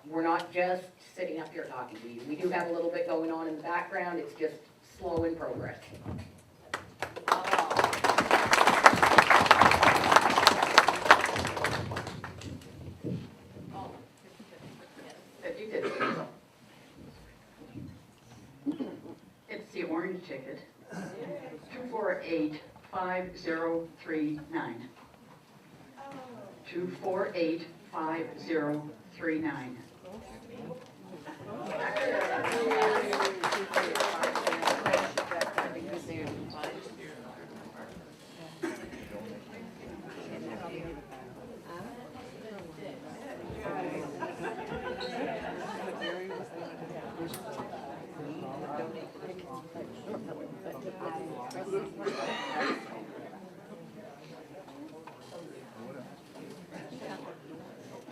We're not just sitting up here talking to you. We do have a little bit going on in the background. It's just slow in progress. It's the orange ticket, 2485039. 2485039.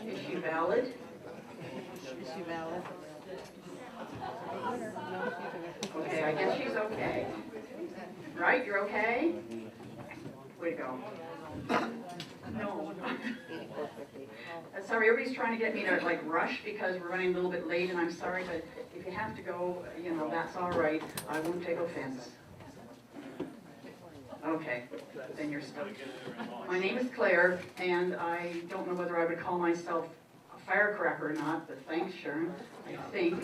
Is she valid? Issue valid. Okay, I guess she's okay. Right, you're okay? Way to go. No. Sorry, everybody's trying to get me to like rush because we're running a little bit late, and I'm sorry, but if you have to go, you know, that's all right. I won't take offense. Okay, then you're stuck. My name is Claire, and I don't know whether I would call myself a firecracker or not, but thanks, Sharon, I think.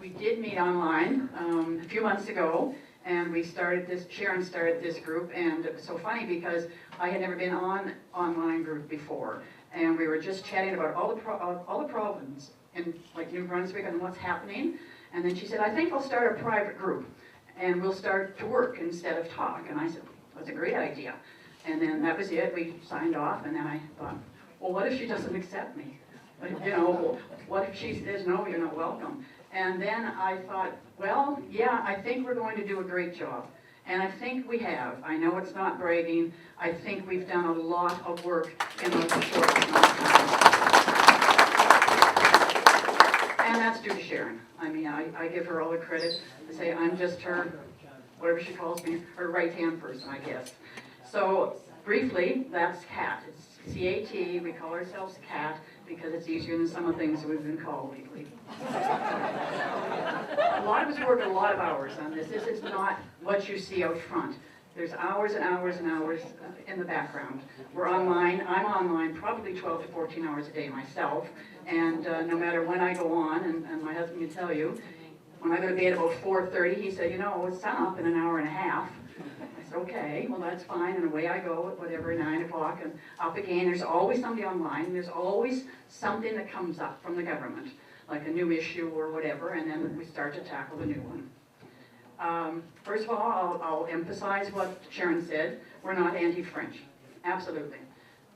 We did meet online a few months ago, and we started this, Sharon started this group, and it was so funny because I had never been on online group before, and we were just chatting about all the problems in like New Brunswick and what's happening, and then she said, I think I'll start a private group, and we'll start to work instead of talk, and I said, that's a great idea, and then that was it, we signed off, and then I thought, well, what if she doesn't accept me? You know, what if she says, no, you're not welcome? And then I thought, well, yeah, I think we're going to do a great job. And I think we have. I know it's not bragging. I think we've done a lot of work in a short amount of time. And that's due to Sharon. I mean, I give her all the credit. I say I'm just her, whatever she calls me, her right-hand person, I guess. So briefly, that's CAT. It's C-A-T. We call ourselves CAT because it's easier than some of the things we've been called lately. A lot of us work a lot of hours on this. This is not what you see out front. There's hours and hours and hours in the background. We're online. I'm online probably 12 to 14 hours a day myself. And no matter when I go on, and my husband can tell you, when I go to bed about 4:30, he said, you know, it's sun up in an hour and a half. I said, okay, well, that's fine. And away I go at whatever, 9 o'clock and up again. There's always somebody online. There's always something that comes up from the government, like a new issue or whatever, and then we start to tackle the new one. First of all, I'll emphasize what Sharon said. We're not anti-French. Absolutely.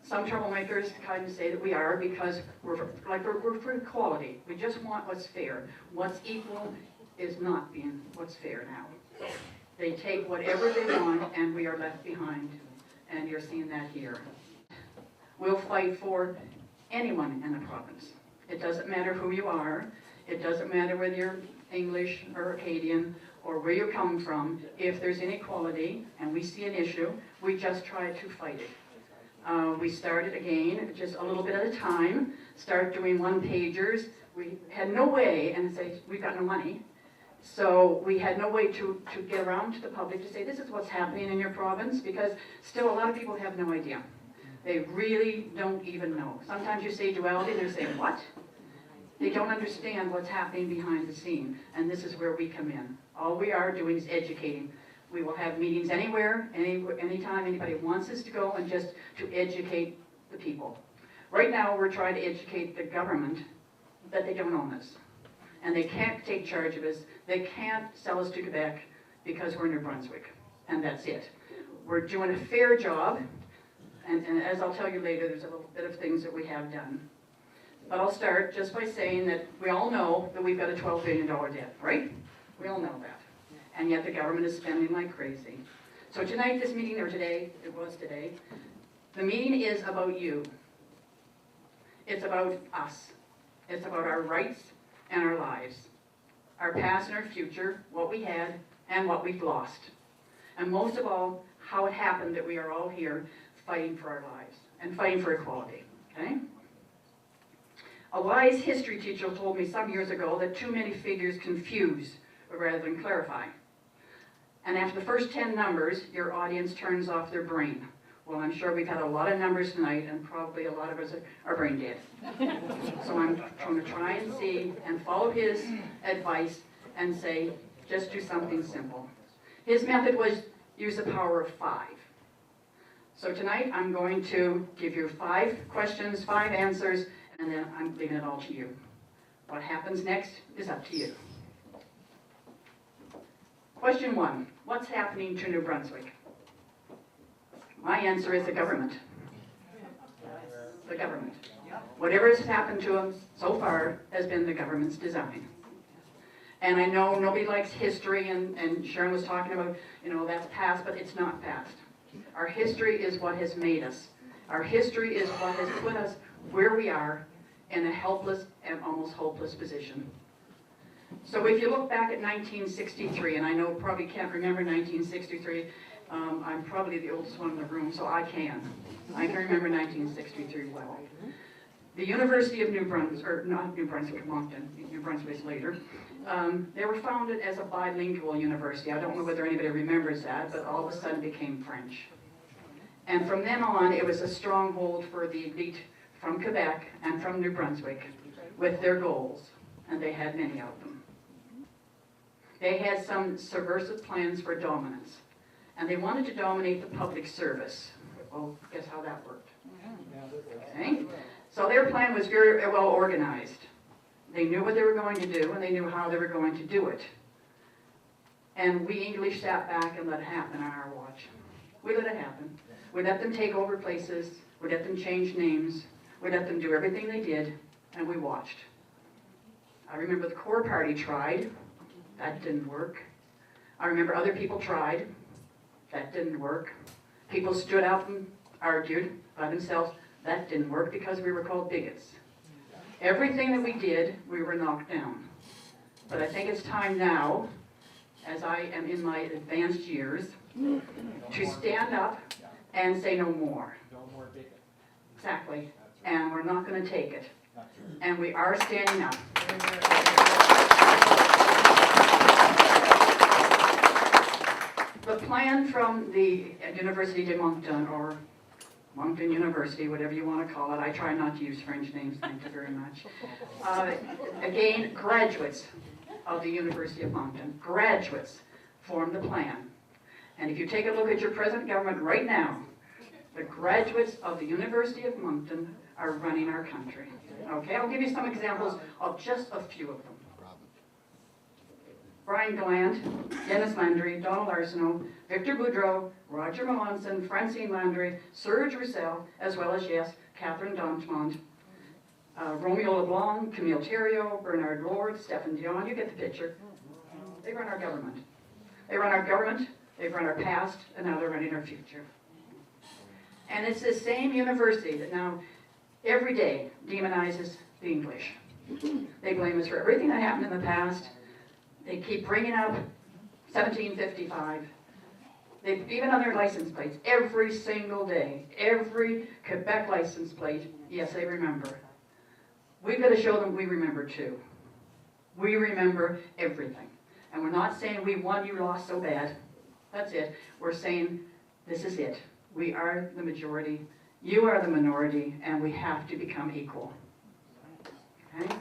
Some troublemakers kind of say that we are because we're for equality. We just want what's fair. What's equal is not being what's fair now. They take whatever they want and we are left behind. And you're seeing that here. We'll fight for anyone in the province. It doesn't matter who you are. It doesn't matter whether you're English or Acadian or where you come from. If there's inequality and we see an issue, we just try to fight it. We started again, just a little bit at a time, start doing one-pagers. We had no way, and say, we've got no money, so we had no way to get around to the public to say, this is what's happening in your province, because still a lot of people have no idea. They really don't even know. Sometimes you say duality, and they're saying, what? They don't understand what's happening behind the scene, and this is where we come in. All we are doing is educating. We will have meetings anywhere, anytime anybody wants us to go, and just to educate the people. Right now, we're trying to educate the government that they don't own us. And they can't take charge of us. They can't sell us to Quebec because we're New Brunswick. And that's it. We're doing a fair job. And as I'll tell you later, there's a little bit of things that we have done. But I'll start just by saying that we all know that we've got a $12 billion debt, right? We all know that. And yet the government is spending like crazy. So tonight, this meeting, or today, it was today, the meeting is about you. It's about us. It's about our rights and our lives. Our past and our future, what we had and what we've lost. And most of all, how it happened that we are all here fighting for our lives and fighting for equality, okay? A wise history teacher told me some years ago that too many figures confuse rather than clarify. And after the first 10 numbers, your audience turns off their brain. Well, I'm sure we've had a lot of numbers tonight, and probably a lot of us are brain dead. So I'm going to try and see and follow his advice and say, just do something simple. His method was use the power of 5. So tonight I'm going to give you 5 questions, 5 answers, and then I'm leaving it all to you. What happens next is up to you. Question 1, what's happening to New Brunswick? My answer is the government. The government. Whatever has happened to them so far has been the government's design. And I know nobody likes history, and Sharon was talking about, that's past, but it's not past. Our history is what has made us. Our history is what has put us where we are in a helpless and almost hopeless position. So if you look back at 1963, and I know probably can't remember 1963, I'm probably the oldest one in the room, so I can remember 1963 well. The University of New Brunswick, or not New Brunswick, Moncton, New Brunswick later, they were founded as a bilingual university. I don't know whether anybody remembers that, but all of a sudden became French. And from then on, it was a stronghold for the elite from Quebec and from New Brunswick with their goals, and they had many of them. They had some subversive plans for dominance, and they wanted to dominate the public service. Well, guess how that worked? Okay? So their plan was very well organized. They knew what they were going to do, and they knew how they were going to do it. And we English sat back and let it happen on our watch. We let it happen. We let them take over places. We let them change names. We let them do everything they did, and we watched. I remember the Core Party tried. That didn't work. I remember other people tried. That didn't work. People stood up and argued by themselves. That didn't work because we were called bigots. Everything that we did, we were knocked down. But I think it's time now, as I am in my advanced years, to stand up and say no more. No more bigot. Exactly. And we're not going to take it. And we are standing up. The plan from the Université de Moncton, or Moncton University, whatever you want to call it. I try not to use French names, thank you very much. Again, graduates of the University of Moncton, graduates form the plan. And if you take a look at your present government right now, the graduates of the University of Moncton are running our country. Okay, I'll give you some examples of just a few of them. Brian Gallant, Dennis Landry, Donald Arsenault, Victor Boudreau, Roger Melanson, Francine Landry, Serge Roussel, as well as, yes, Catherine Dantemont, Romeo LeBlanc, Camille Theriault, Bernard Lord, Stephen Dion, you get the picture. They run our government. They run our government, they've run our past, and now they're running our future. And it's this same university that now every day demonizes the English. They blame us for everything that happened in the past. They keep bringing up 1755. Even on their license plates, every single day, every Quebec license plate, yes, they remember. We've got to show them we remember too. We remember everything. And we're not saying we won, you lost, so bad. That's it. We're saying this is it. We are the majority, you are the minority, and we have to become equal. Okay?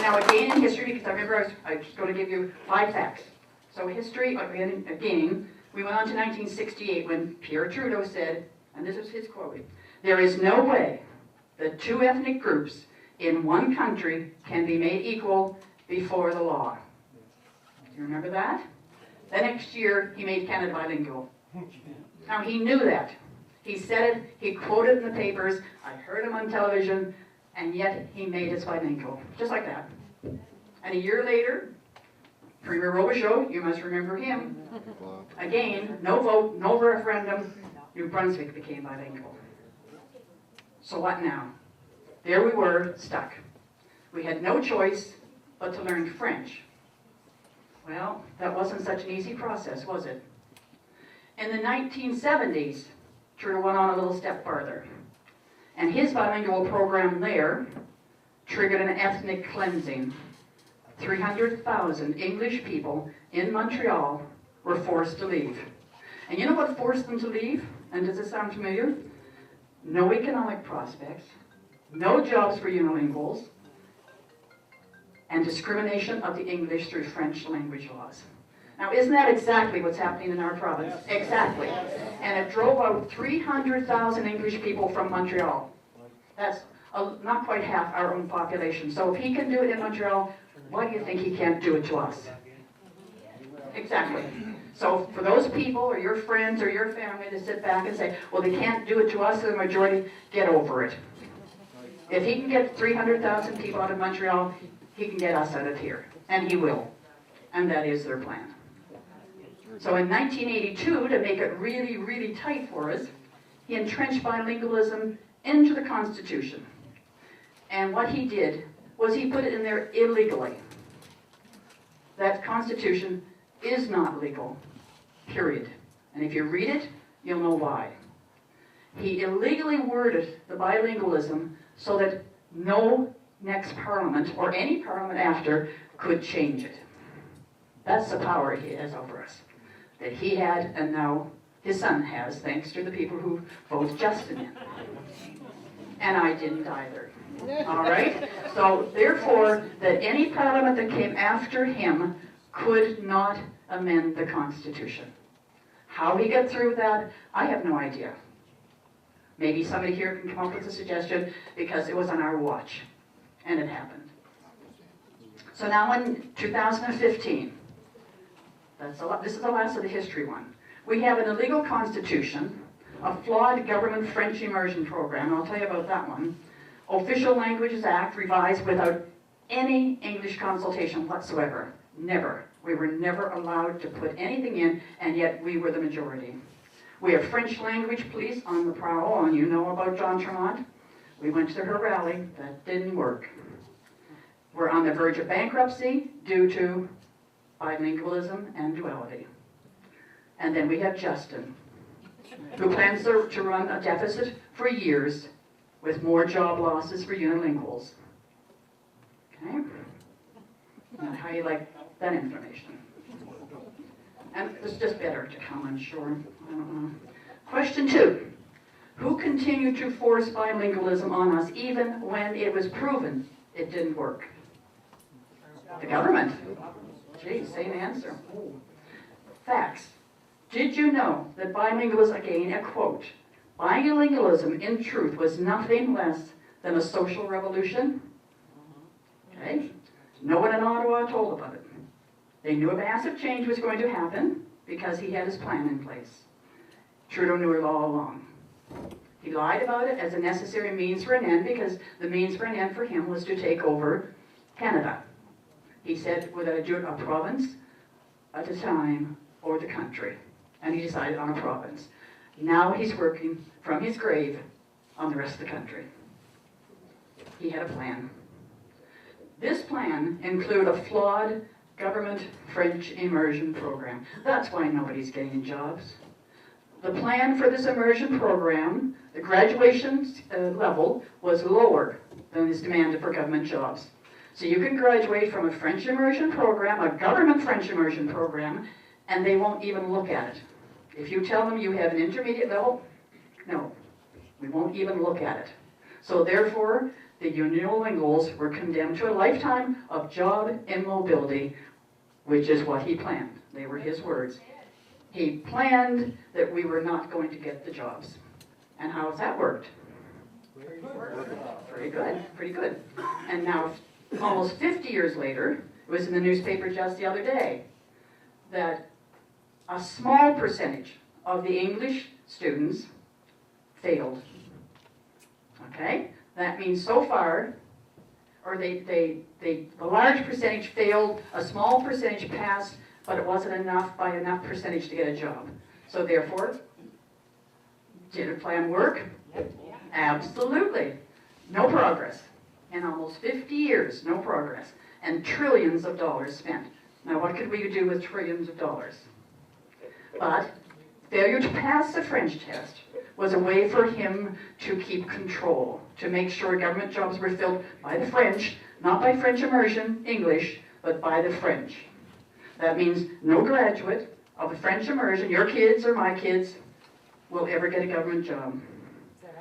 Now again in history, because I remember I was going to give you 5 facts. So history, again, we went on to 1968 when Pierre Trudeau said, and this is his quote, "There is no way that 2 ethnic groups in one country can be made equal before the law." Do you remember that? The next year, he made Canada bilingual. Now he knew that. He said it, he quoted it in the papers, I heard him on television, and yet he made us bilingual, just like that. And a year later, Premier Robichaud, you must remember him, again, no vote, no referendum, New Brunswick became bilingual. So what now? There we were, stuck. We had no choice but to learn French. Well, that wasn't such an easy process, was it? In the 1970s, Trudeau went on a little step farther. And his bilingual program there triggered an ethnic cleansing. 300,000 English people in Montreal were forced to leave. And you know what forced them to leave? And does it sound familiar? No economic prospects, no jobs for unilinguals, and discrimination of the English through French language laws. Now, isn't that exactly what's happening in our province? Exactly. And it drove out 300,000 English people from Montreal. That's not quite half our own population. So if he can do it in Montreal, why do you think he can't do it to us? Exactly. So for those people or your friends or your family to sit back and say, well, they can't do it to us, the majority, get over it. If he can get 300,000 people out of Montreal, he can get us out of here. And he will. And that is their plan. So in 1982, to make it really, really tight for us, he entrenched bilingualism into the Constitution. And what he did was he put it in there illegally. That Constitution is not legal, period. And if you read it, you'll know why. He illegally worded the bilingualism so that no next parliament, or any parliament after, could change it. That's the power he has over us. That he had, and now his son has, thanks to the people who voted Justin in. And I didn't either. All right? So, therefore, that any parliament that came after him could not amend the Constitution. How he got through that, I have no idea. Maybe somebody here can come up with a suggestion, because it was on our watch, and it happened. So now in 2015, this is the last of the history one, we have an illegal constitution, a flawed government French immersion program, I'll tell you about that one, Official Languages Act revised without any English consultation whatsoever. Never. We were never allowed to put anything in, and yet we were the majority. We have French language police on the prowl, and you know about John Tremont. We went to her rally. That didn't work. We're on the verge of bankruptcy due to bilingualism and duality. And then we have Justin, who plans to run a deficit for years with more job losses for unilinguals. Okay? Now, how you like that information? And it's just better to come, I'm sure. I don't know. Question 2. Who continued to force bilingualism on us even when it was proven it didn't work? The government. Gee, same answer. Facts. Did you know that bilingualism, again a quote, bilingualism in truth was nothing less than a social revolution? Okay. No one in Ottawa told about it. They knew a massive change was going to happen because he had his plan in place. Trudeau knew it all along. He lied about it as a necessary means for an end because the means for an end for him was to take over Canada. He said, would I do it a province at a time or the country? And he decided on a province. Now he's working from his grave on the rest of the country. He had a plan. This plan included a flawed government French immersion program. That's why nobody's getting jobs. The plan for this immersion program, the graduation level was lower than is demanded for government jobs. So you can graduate from a French immersion program, a government French immersion program, and they won't even look at it. If you tell them you have an intermediate level, no, we won't even look at it. So therefore, the unilinguals were condemned to a lifetime of job immobility, which is what he planned. They were his words. He planned that we were not going to get the jobs. And how has that worked? Pretty good, pretty good. And now, almost 50 years later, it was in the newspaper just the other day, that a small percentage of the English students failed. Okay? That means so far, or the large percentage failed, a small percentage passed, but it wasn't enough by enough percentage to get a job. So therefore, did a plan work? Absolutely. No progress. In almost 50 years, no progress. And trillions of dollars spent. Now what could we do with trillions of dollars? But failure to pass the French test was a way for him to keep control, to make sure government jobs were filled by the French, not by French immersion, English, but by the French. That means no graduate of the French immersion, your kids or my kids, will ever get a government job.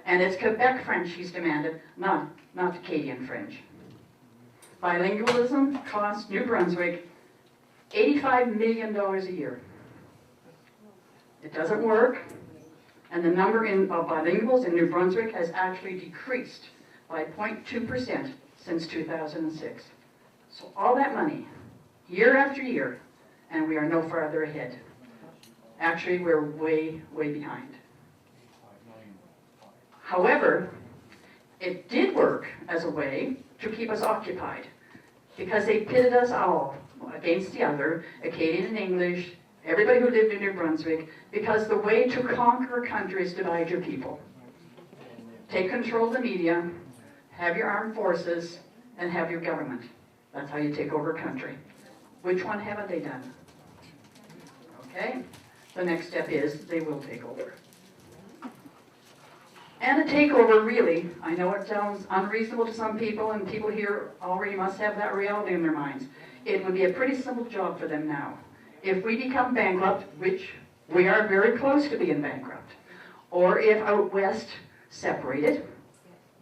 And it's Quebec French he's demanded, not Acadian French. Bilingualism costs New Brunswick $85 million a year. It doesn't work, and the number of bilinguals in New Brunswick has actually decreased by 0.2% since 2006. So all that money, year after year, and we are no farther ahead. Actually, we're way, way behind. However, it did work as a way to keep us occupied, because they pitted us all against the other, Acadian and English, everybody who lived in New Brunswick, because the way to conquer a country is to divide your people. Take control of the media, have your armed forces, and have your government. That's how you take over a country. Which one haven't they done? Okay, the next step is they will take over. And a takeover, really, I know it sounds unreasonable to some people, and people here already must have that reality in their minds. It would be a pretty simple job for them now. If we become bankrupt, which we are very close to being bankrupt, or if out west separated,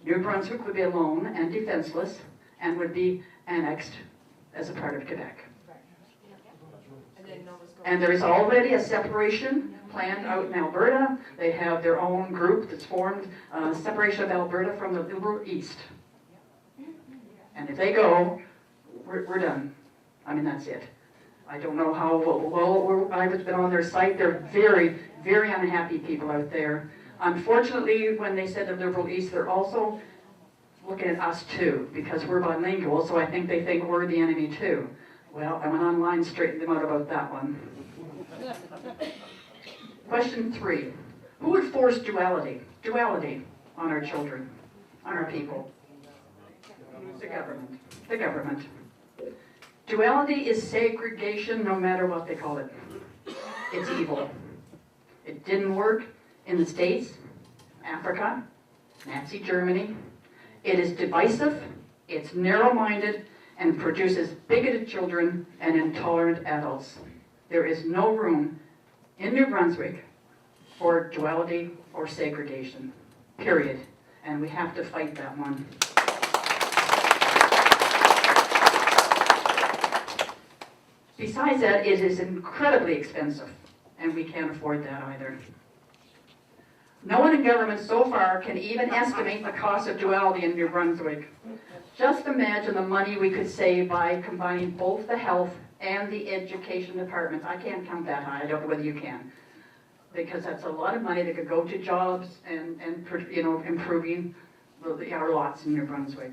New Brunswick would be alone and defenseless and would be annexed as a part of Quebec. And there is already a separation planned out in Alberta. They have their own group that's formed, separation of Alberta from the Liberal East. And if they go, we're done. I mean, that's it. I don't know how well I've been on their site. They're very, very unhappy people out there. Unfortunately, when they said the Liberal East, they're also looking at us too, because we're bilingual, so I think they think we're the enemy too. Well, I went online, straightened them out about that one. Question 3. Who would force duality on our children, on our people? The government. The government. Duality is segregation, no matter what they call it. It's evil. It didn't work in the States, Africa, Nazi Germany. It is divisive, it's narrow-minded, and produces bigoted children and intolerant adults. There is no room in New Brunswick for duality or segregation, period. And we have to fight that one. Besides that, it is incredibly expensive, and we can't afford that either. No one in government so far can even estimate the cost of duality in New Brunswick. Just imagine the money we could save by combining both the health and the education departments. I can't count that high, I don't know whether you can. Because that's a lot of money that could go to jobs and improving our lots in New Brunswick.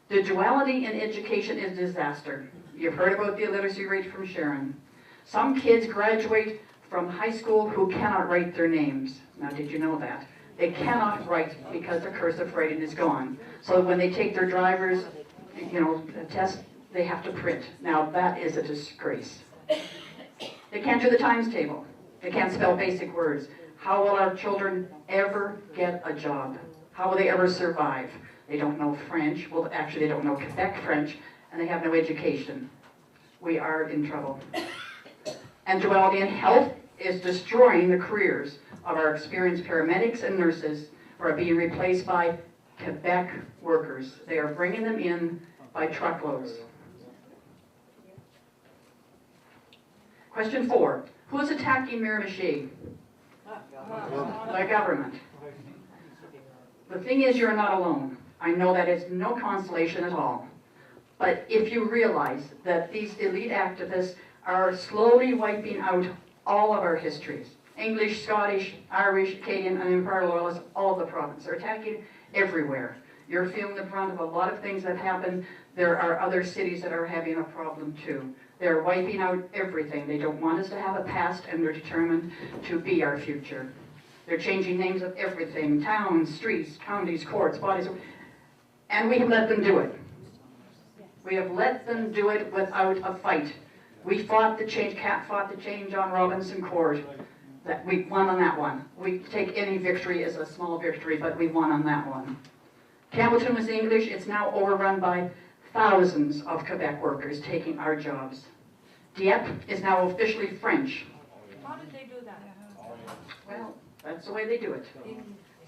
The duality in education is a disaster. You've heard about the illiteracy rate from Sharon. Some kids graduate from high school who cannot write their names. Now, did you know that? They cannot write because the cursive writing is gone. So when they take their driver's, test, they have to print. Now, that is a disgrace. They can't do the times table. They can't spell basic words. How will our children ever get a job? How will they ever survive? They don't know French. Well, actually, they don't know Quebec French, and they have no education. We are in trouble. And duality in health is destroying the careers of our experienced paramedics and nurses who are being replaced by Quebec workers. They are bringing them in by truckloads. Question 4. Who is attacking Miramichi? The government. The thing is, you're not alone. I know that it's no consolation at all. But if you realize that these elite activists are slowly wiping out all of our histories, English, Scottish, Irish, Acadian, and Imperial Loyalists, all of the provinces are attacking everywhere. You're feeling the brunt of a lot of things that happen. There are other cities that are having a problem too. They're wiping out everything. They don't want us to have a past, and they're determined to be our future. They're changing names of everything, towns, streets, counties, courts, bodies, and we have let them do it. We have let them do it without a fight. We fought the change, Cat fought the change on Robinson Court. That we won on that one. We take any victory as a small victory, but we won on that one. Campbellton was English. It's now overrun by thousands of Quebec workers taking our jobs. Dieppe is now officially French. How did they do that? Well, that's the way they do it.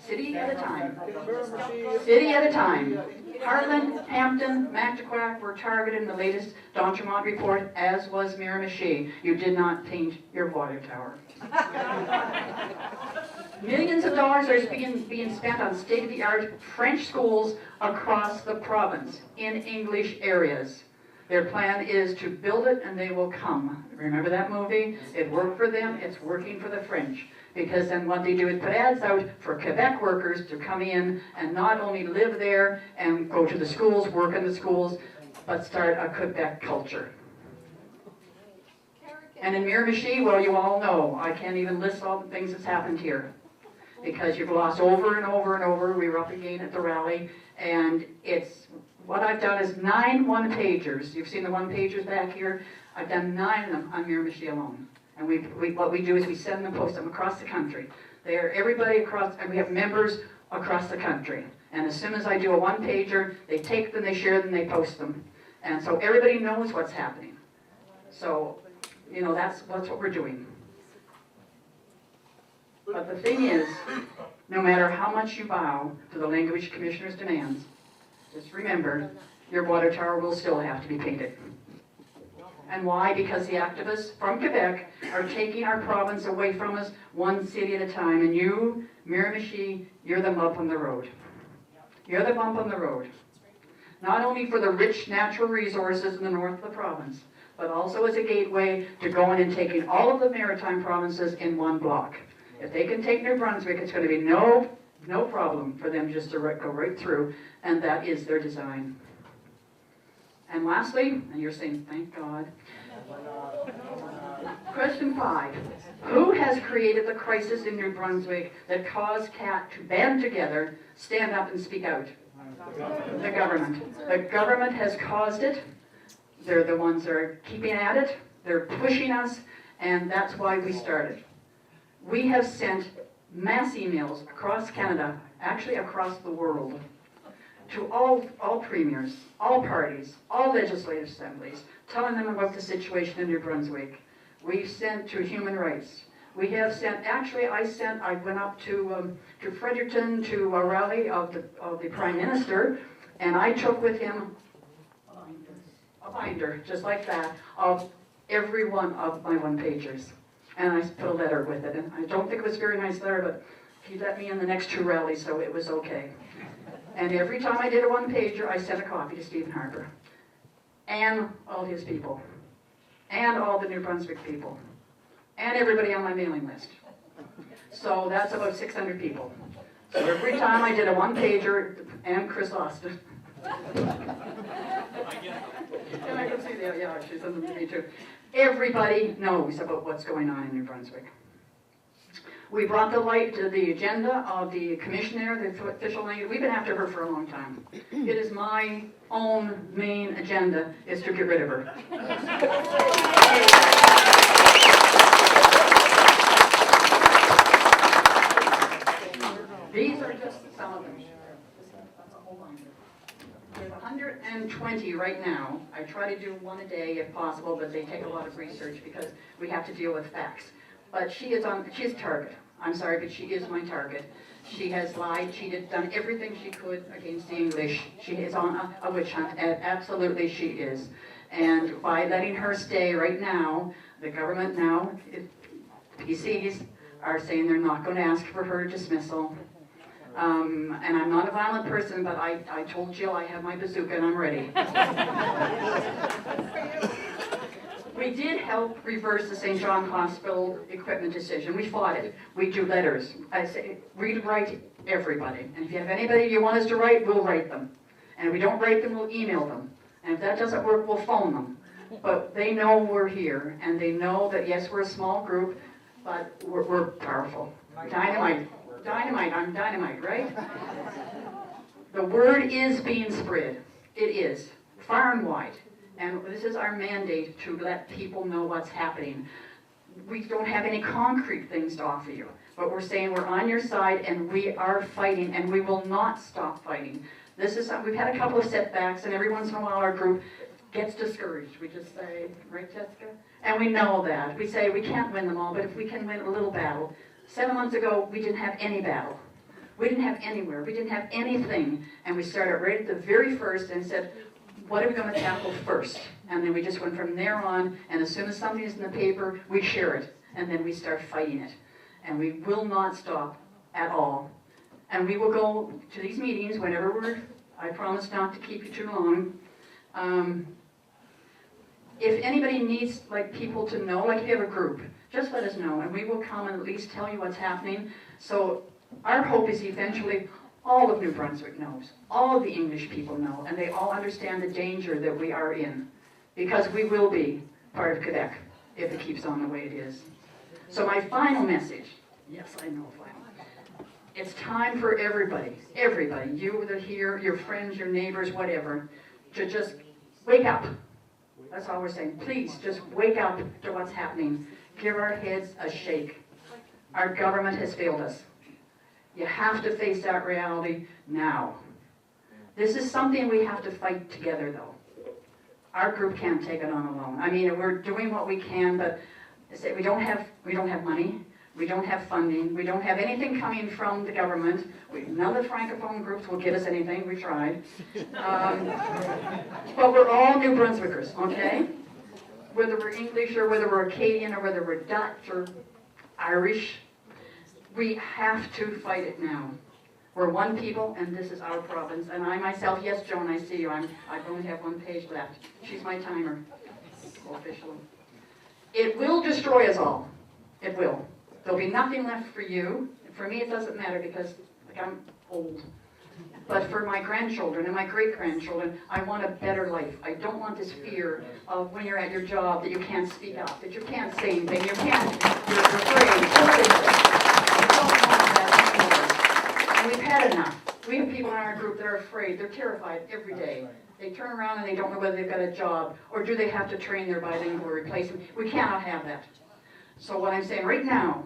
City at a time. Just don't go- City at a time. Hartland, Hampton, Mactaquac were targeted in the latest D'Entremont report, as was Miramichi. You did not paint your water tower. Millions of dollars are being spent on state-of-the-art French schools across the province in English areas. Their plan is to build it and they will come. Remember that movie? It worked for them, it's working for the French. Because then what they do is put ads out for Quebec workers to come in and not only live there and go to the schools, work in the schools, but start a Quebec culture. And in Miramichi, well, you all know, I can't even list all the things that's happened here. Because you've lost over and over and over. We were up again at the rally, and what I've done is 9 one-pagers. You've seen the one-pagers back here. I've done 9 of them on Miramichi alone. And what we do is we send them, post them across the country. They're everybody across, and we have members across the country. And as soon as I do a one-pager, they take them, they share them, they post them. And so everybody knows what's happening. So, you know, that's what we're doing. But the thing is, no matter how much you bow to the Language Commissioner's demands, just remember, your water tower will still have to be painted. And why? Because the activists from Quebec are taking our province away from us one city at a time. And you, Miramichi, you're the bump on the road. You're the bump on the road. Not only for the rich natural resources in the north of the province, but also as a gateway to going and taking all of the maritime provinces in one block. If they can take New Brunswick, it's going to be no problem for them just to go right through, and that is their design. And lastly, and you're saying, thank God. Question 5. Who has created the crisis in New Brunswick that caused CAT to band together, stand up and speak out? The government. The government has caused it. They're the ones that are keeping at it. They're pushing us, and that's why we started. We have sent mass emails across Canada, actually across the world, to all premiers, all parties, all legislative assemblies, telling them about the situation in New Brunswick. We've sent to human rights. We have sent, actually I went up to Fredericton to a rally of the Prime Minister, and I took with him a binder, just like that, of every one of my one-pagers. And I put a letter with it, and I don't think it was a very nice letter, but he let me in the next 2 rallies, so it was okay. And every time I did a one-pager, I sent a copy to Stephen Harper, and all his people, and all the New Brunswick people, and everybody on my mailing list. So that's about 600 people. So every time I did a one-pager, and Chris Austin. And I can see that, yeah, she's on me too. Everybody knows about what's going on in New Brunswick. We brought the light to the agenda of the commissioner, the official language. We've been after her for a long time. It is my own main agenda, is to get rid of her. These are just some of them. That's a whole binder. There's 120 right now. I try to do 1 a day if possible, but they take a lot of research because we have to deal with facts. But she is target. I'm sorry, but she is my target. She has lied, cheated, done everything she could against the English. She is on a witch hunt, and absolutely she is. And by letting her stay right now, the government now, PCs, are saying they're not going to ask for her dismissal. And I'm not a violent person, but I told Jill I have my bazooka and I'm ready. We did help reverse the St. John Hospital equipment decision. We fought it. We do letters. I say, rewrite everybody. And if you have anybody you want us to write, we'll write them. And if we don't write them, we'll email them. And if that doesn't work, we'll phone them. But they know we're here, and they know that, yes, we're a small group, but we're powerful. Dynamite. Dynamite. I'm dynamite, right? The word is being spread. It is. Far and wide. And this is our mandate to let people know what's happening. we don't have any concrete things to offer you. But we're saying we're on your side and we are fighting and we will not stop fighting. We've had a couple of setbacks and every once in a while our group gets discouraged. We just say, right, Jessica? And we know that. We say we can't win them all, but if we can win a little battle. 7 months ago, we didn't have any battle. We didn't have anywhere. We didn't have anything. And we started right at the very first and said, what are we going to tackle first? And then we just went from there on, and as soon as something is in the paper, we share it. And then we start fighting it. And we will not stop at all. And we will go to these meetings whenever I promise not to keep you too long. If anybody needs people to know, like if you have a group, just let us know and we will come and at least tell you what's happening. So our hope is eventually all of New Brunswick knows, all of the English people know, and they all understand the danger that we are in, because we will be part of Quebec if it keeps on the way it is. So my final message, yes, I know, final. It's time for everybody, you that are here, your friends, your neighbors, whatever, to just wake up. That's all we're saying. Please, just wake up to what's happening. Give our heads a shake. Our government has failed us. You have to face that reality now. This is something we have to fight together, though. Our group can't take it on alone. I mean, we're doing what we can, but we don't have money. We don't have funding. We don't have anything coming from the government. None of the Francophone groups will give us anything. We tried. But we're all New Brunswickers, okay? Whether we're English or whether we're Acadian or whether we're Dutch or Irish, we have to fight it now. We're one people, and this is our province. And I myself, yes, Joan, I see you. I only have 1 page left. She's my timer, officially. It will destroy us all. It will. There'll be nothing left for you. For me, it doesn't matter because I'm old. But for my grandchildren and my great-grandchildren, I want a better life. I don't want this fear of when you're at your job that you can't speak up, that you can't say anything, you're afraid. I don't want that anymore. And we've had enough. We have people in our group that are afraid. They're terrified every day. They turn around and they don't know whether they've got a job, or do they have to train their bilingual replacement. We cannot have that. So what I'm saying right now,